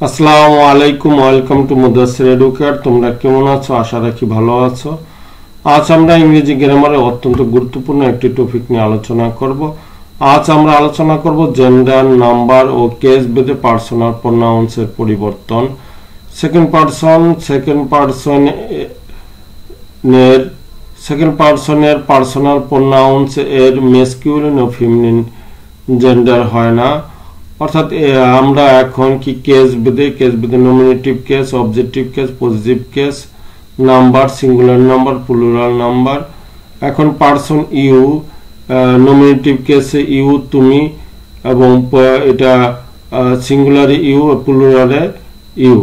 আসসালামু আলাইকুম, welcome to মুদাসসির educate. তোমরা কেমন আছো? আশা রাখি ভালো আছো। আজ আমরা ইংরেজি গ্রামারে অত্যন্ত গুরুত্বপূর্ণ একটি টপিক নিয়ে আলোচনা করব। আজ আমরা আলোচনা করব জেন্ডার, নাম্বার ও কেস ভেদে পার্সোনাল প্রোনাউন্সের পরিবর্তন। সেকেন্ড পার্সনের পার্সোনাল প্রোনাউন্স এর মেসকিউলিন ও ফেমিনিন জেন্ডার হয় না। অর্থাৎ আমরা এখন কি কেস ভেদে nominative case, objective case, positive case, number, singular number, plural number. এখন পার্সন ইউ, নমিনেটিভ কেসে ইউ তুমি, এবং এটা সিঙ্গুলারে ইউ, প্লুরালে ইউ।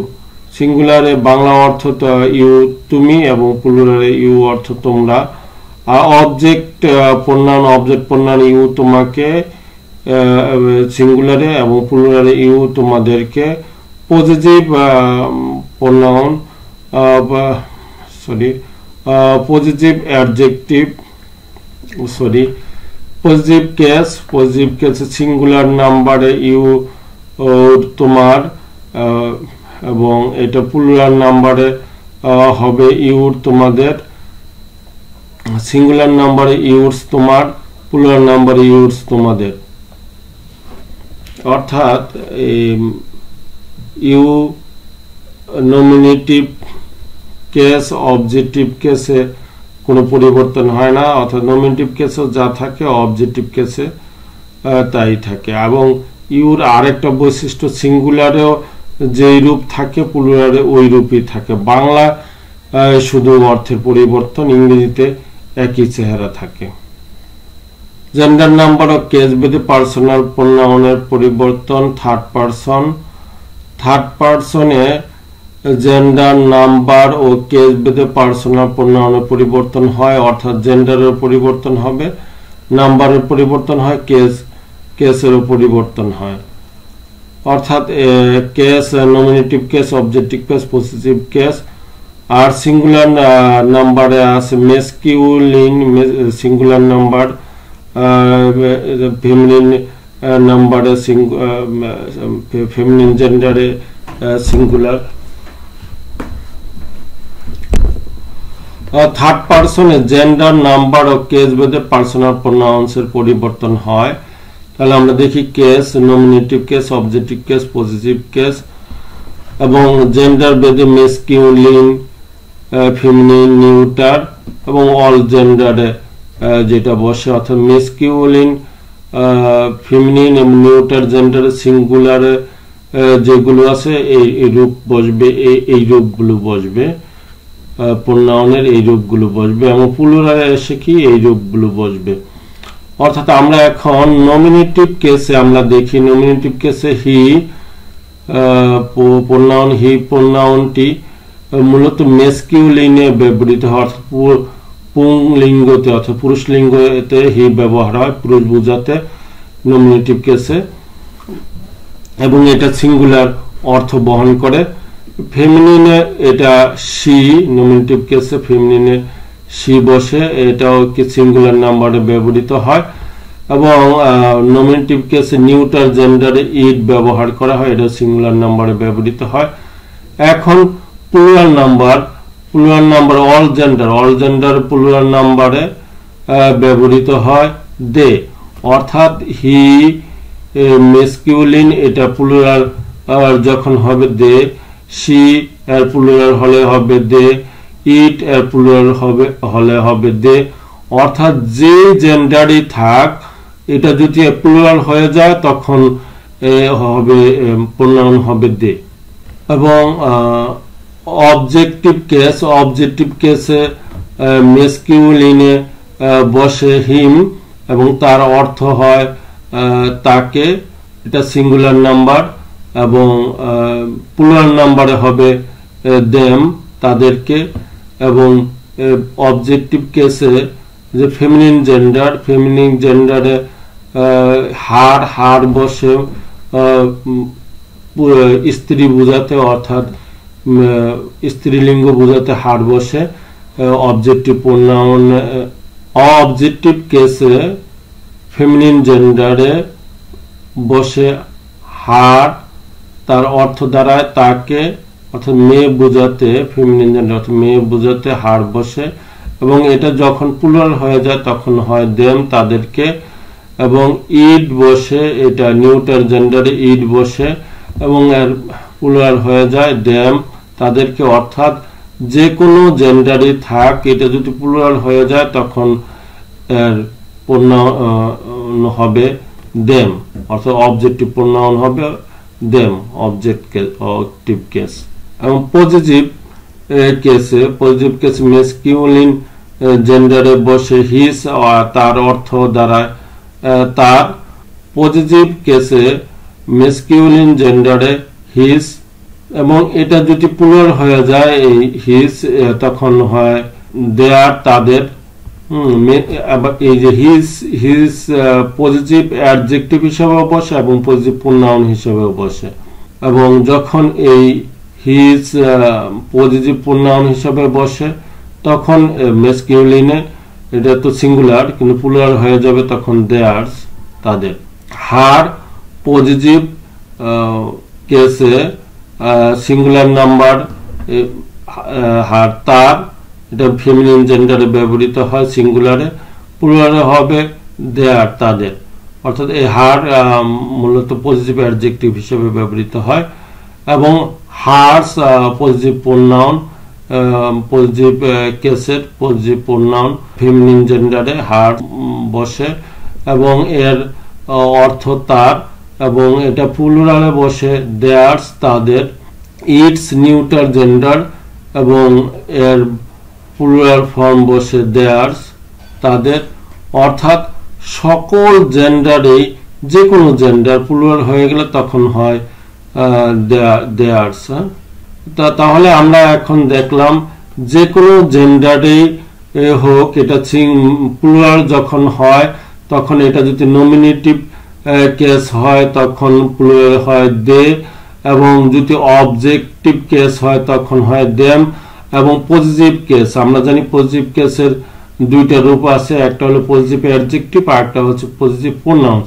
সিঙ্গুলারে বাংলা অর্থ ইউ তুমি এবং প্লুরালে ইউ অর্থ তোমরা। অবজেক্ট প্রোনাউন ইউ তোমাকে সিঙ্গুলারে এবং প্লুরালে ইউ তোমাদেরকে। Positive pronoun positive adjective positive case singular নাম্বারে ইউ তোমার, এবং এটা প্লুরাল নাম্বারে হবে ইউর তোমাদের। সিঙ্গুলার নাম্বারে ইউরস তোমার, প্লুরাল নাম্বারে ইউরস তোমাদের। অর্থাৎ ইউ নমিনেটিভ কেস, অবজেক্টিভ কেসে কোনো পরিবর্তন হয় না। অর্থাৎ নমিনেটিভ কেসেও যা থাকে অবজেক্টিভ কেসে তাই থাকে। এবং ইউর আরেকটা বৈশিষ্ট্য, সিঙ্গুলারেও যেই রূপ থাকে প্লুরালে ওই রূপই থাকে। বাংলা শুধু অর্থের পরিবর্তন, ইংরেজিতে একই চেহারা থাকে। জেন্ডার, নাম্বার ও কেস ভেদে পার্সোনাল প্রোনাউনের পরিবর্তন। থার্ড পার্সনে জেন্ডার, নাম্বার ও কেস ভেদে পার্সোনাল প্রোনাউনের পরিবর্তন হয়। অর্থাৎ জেন্ডারের পরিবর্তন হবে, নাম্বারের পরিবর্তন হয়, কেসেরও পরিবর্তন হয়। অর্থাৎ case, nominative case, objective case, positive case. আর সিঙ্গুলার নাম্বারে আছে মেসকিউলিন সিঙ্গুলার নাম্বার, ফেমিনিন নাম্বারে ফেমিনিন জেন্ডারে সিঙ্গুলার। থার্ড পার্সনে জেন্ডার, নাম্বার ও কেস ভেদে পার্সোনাল প্রোনাউন্সের পরিবর্তন হয়। তাহলে আমরা দেখি case, nominative case, objective case, positive case. এবং জেন্ডার ভেদে মেসকিউলিন, ফেমিনিন, নিউটার এবং অল জেন্ডারে যেটা বসে। অর্থাৎ মেসকিউলিন, ফেমিনিন এবং নিউটার জেন্ডারে সিঙ্গুলারে যেগুলো আছে এই রূপ বসবে, এই রূপগুলো বসবে, প্রোনাউনের এই রূপগুলো বসবে। এবং প্লুরালে এসে কি এই রূপগুলো বসবে। অর্থাৎ আমরা এখন নমিনেটিভ কেসে আমরা দেখি, নমিনেটিভ কেসে হি প্রোনাউনটি মূলত মেসকিউলিনে ব্যবহৃত হয়। অর্থাৎ পুংলিঙ্গতে অর্থাৎ পুরুষ লিঙ্গতে হি ব্যবহার হয় পুরুষ বোঝাতে নমিনেটিভ কেসে, এবং এটা সিঙ্গুলার অর্থ বহন করে। ফেমিনিনে এটা সি, নমিনেটিভ কেসে ফেমিনিনে সি বসে, এটাও কি সিঙ্গুলার নাম্বারে ব্যবহৃত হয়। এবং নমিনেটিভ কেসে নিউটার জেন্ডারে ইট ব্যবহার করা হয়, এটা সিঙ্গুলার নাম্বারে ব্যবহৃত হয়। এখন plural number all gender plural নাম্বারে ব্যবহৃত হয় দে। অর্থাৎ হি মেসকিউলিন, এটা প্লুরাল যখন হবে দে, সি এর প্লুরাল হলে হবে দে, ইট এর প্লুরাল হলে হবে দে। অর্থাৎ যে জেন্ডারই থাক, এটা যদি প্লুরাল হয়ে যায় তখন হবে প্রোনাউন হবে দে। এবং অবজেক্টিভ কেসে মেসকিউলিনে বসে হিম এবং তার অর্থ হয় তাকে, এটা সিঙ্গুলার নাম্বার। এবং প্লুরাল নাম্বারে হবে দেম, তাদেরকে। এবং অবজেক্টিভ কেসে যে ফেমিনিন জেন্ডারে হার বসে স্ত্রী বোঝাতে, অর্থাৎ স্ত্রীলিঙ্গ বোঝাতে হার বসে অবজেক্টিভ প্রোনাউন। অবজেক্টিভ কেসে ফেমিনিন জেন্ডারে বসে হার তার অর্থ দাঁড়ায় তাকে, অর্থাৎ মেয়ে বোঝাতে, ফেমিনিন জেন্ডার অর্থাৎ মেয়ে বোঝাতে হার বসে, এবং এটা যখন প্লুরাল হয়ে যায় তখন হয় দেম তাদেরকে, এবং ইট বসে, এটা নিউটার জেন্ডারে ইট বসে এবং এর প্লুরাল হয়ে যায় দেম তাদেরকে, অর্থাৎ যে কোনো জেন্ডারে থাক এটা যদি প্লুরাল হয়ে যায় তখন এর প্রোনাউন হবে দেম, অর্থাৎ অবজেক্টিভ প্রোনাউন হবে দেম, অবজেক্টিভ কেস। এবং পজিটিভ কেসে, পজিটিভ কেস মেসকিউলিন জেন্ডারে বসে হিস, তার অর্থ দাঁড়ায় তার। পজিটিভ কেসে মেসকিউলিন জেন্ডারে হিস, এবং এটা যদি প্লুরাল হয়ে যায় এই হিস তখন হয় দেয়ার তাদের। এই যে হিস পজিটিভ অ্যাডজেক্টিভ হিসেবেও বসে এবং পজিটিভ প্রোনাউন হিসেবেও বসে, এবং যখন এই হিজ পজিটিভ প্রোনাউন হিসেবে বসে তখন মেসকিউলিনে, এটা তো সিঙ্গুলার কিন্তু প্লুরাল হয়ে যাবে তখন দেয়ার্স তাদের। হার পজিটিভ কেসে সিঙ্গুলার নাম্বার, হার তার, এটা ফেমিনিন জেন্ডারে ব্যবহৃত হয় সিঙ্গুলারে, প্লুরালে হবে দেয়ার তাদের, অর্থাৎ এই হার মূলত পজিটিভ অ্যাডজেক্টিভ হিসেবে ব্যবহৃত হয়। এবং হার্স পজিটিভ প্রোনাউন, পজিটিভ কেসের পজিটিভ প্রোনাউন ফেমিনিন জেন্ডারে হার বসে এবং এর অর্থ তার, এবং এটা প্লুরালে বসে দেয়ার্স তাদের। ইটস নিউটার জেন্ডার এবং এর প্লুরাল ফর্ম বসে দেয়ার্স তাদের, অর্থাৎ সকল জেন্ডারেই যে কোনো জেন্ডার প্লুরাল হয়ে গেলে তখন হয় দেয়ার্স। তাহলে আমরা এখন দেখলাম যে কোনো জেন্ডারেই হোক এটা প্লুরাল যখন হয় তখন এটা যদি নমিনেটিভ কেস হয় তখন প্লুরাল হয় দে, এবং যদি অবজেক্টিভ কেস হয় তখন হয় দেম। এবং পজিটিভ কেস আমরা জানি পজিটিভ কেসের দুইটা রূপ আছে, একটা হলো পজিটিভ অ্যাডজেক্টিভ আর একটা হচ্ছে পজিটিভ প্রোনাউন।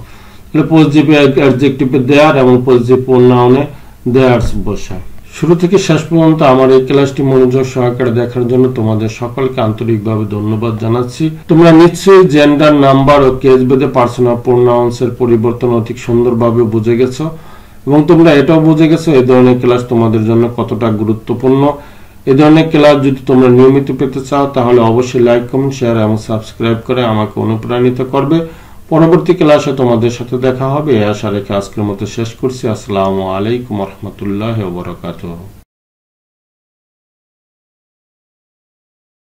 তাহলে পজিটিভ অ্যাডজেক্টিভে দেয়ার এবং পজিটিভ প্রোনাউনে দেয়ার্স বসে। শুরু থেকে শেষ পর্যন্ত আমার এই ক্লাসটি মনোযোগ সহকারে দেখার জন্য তোমাদের সকলকে আন্তরিকভাবে ধন্যবাদ জানাচ্ছি। তোমরা নিশ্চয়ই জেন্ডার, নাম্বার ও কেস ভেদে পার্সোনাল প্রোনাউন্স এর পরিবর্তন অতি সুন্দরভাবে বুঝে গেছো, এবং তোমরা এটাও বুঝে গেছো এই ধরনের ক্লাস তোমাদের জন্য কতটা গুরুত্বপূর্ণ। এই ধরনের ক্লাস যদি তোমরা নিয়মিত পেতে চাও তাহলে অবশ্যই লাইক, কমেন্ট, শেয়ার এবং সাবস্ক্রাইব করে আমাকে অনুপ্রাণিত করবে। পরবর্তী ক্লাসে তোমাদের সাথে দেখা হবে এই আশা রেখে আজকের মতো শেষ করছি। আসসালামু আলাইকুম ওয়া রাহমাতুল্লাহি ওয়া বারাকাতুহু।